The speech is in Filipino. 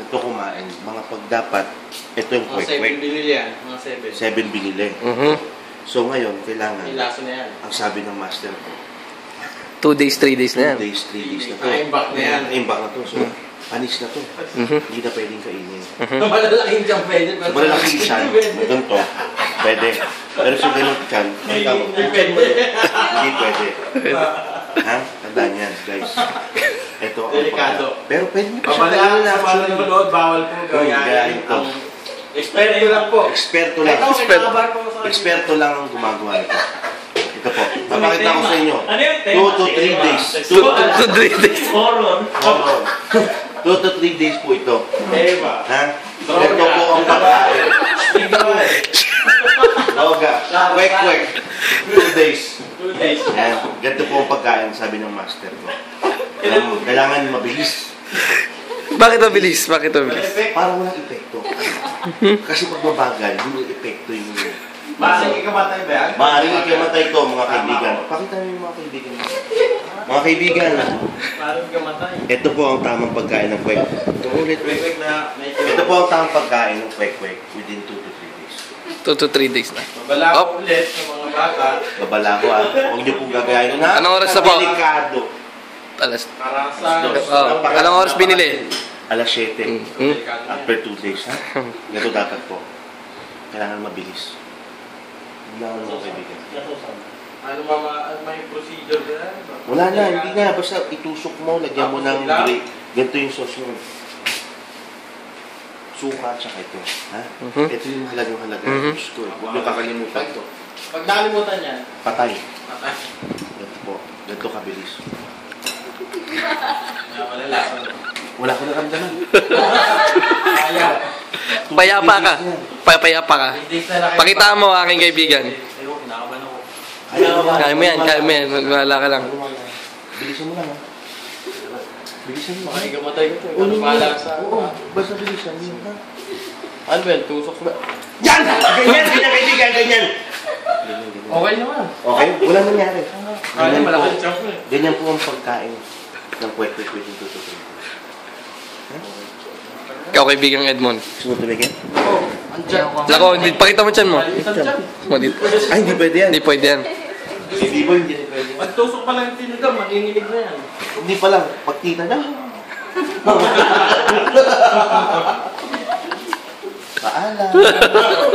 ito kumain, mga pagdapat, ito yung Mga 7 kwek-kwek. binili yan. Mga 7. 7 binili. So ngayon, kailangan, Ilaso na yan. ang sabi ng master ko, 2 days, 3 days na yan. 2 days, 3 days na to. Naimbak na yan. Naimbak na to. So, anis na to. Hindi na pwedeng kainin. Malalaking dyan pwede. So, malalaking siyan, ganito, pwede. Pero sa ganun siyan, hindi pwede. Ha? Tandaan yan, guys. Ito ang Delikado. Pero pwede mo Babalaan na sa mga nanonood, bawal po gayahin. Ang eksperto lang po. Eksperto lang. Ito, kinakabar po sa Eksperto lang ang gumagawa nito. Ito po. Papakita ko sa inyo. Ano yun? 2 to 3 days. 2 to 3 days. Horror. 2 to 3 days po ito. Eva. Ha? Ito po ang pagkain. Loga. Kwek-kwek. 2 days. 2 days. Yan. Ganito po ang pagkain, sabi ng master ko. Kailangan mabilis. Bakit mabilis? Bakit mabilis? Para walang epekto. Kasi pag mabagal, hindi epekto yung... Maaaring ikamatay ba yan? Maaaring ikamatay ko, mga kaibigan. Pakita mo yung mga kaibigan. Mga kaibigan, Maaaring ikamatay. ito po ang tamang pagkain ng kwek. Ulit. Kwek-kwek na medyo... Ito po ang tamang pagkain ng kwek-kwek within 2 to 3 days. 2 to 3 days na. Mabala ko ulit sa mga bata. Babala ko ah. Huwag niyo pong gagayahin na. Anong oras na po? Delikado. Alas. Karasan. Anong oras binili? Alas 7. Delikado na After 2 days. Ha? Ganito dapat po. Kailangan mabilis. Kailangan mo kaibigan. Ano may procedure na? Wala na, hindi na. Basta itusok mo, lagyan mo ng gray. Ganito yung sauce mo. Suka, tsaka ito. Ha? Ito yung halagang-halaga. Diyos ko. Huwag niyo kakalimutan ito. Pag nakalimutan yan, Patay. patay. Ganito po. Ganito kabilis. Malalasan. Wala ko naramdaman. Kaya. Payapa ka. Payapa ka. Pakita mo aking kaibigan. Ayun, kinakabahan ako. Kaya mo yan, kaya mo yan. Wala ka lang. Bilisan mo lang ha. Bilisan mo. Makikamatay ko ito. Ano pala sa... Oo, basta bilisan mo. Ha? Ano ba yan? Tusok ba? Yan! Ganyan! Ganyan kaibigan! Ganyan! Okay naman. Okay? Wala nangyari. Kaya malaki yung chunk eh. Ganyan po ang pagkain ng kwek-kwek yung tututuloy. Ikaw kaibigang Edmond. Gusto mo tumigil? Oo. Andyan. Lako, pakita mo dyan mo. Andyan. Dito. Ay, hindi pwede yan. Hindi pwede yan. Hindi po, hindi pwede. Pag tusok pa lang yung tinigang, manginginig na yan. Hindi pa lang. Pagkita na. Paalam.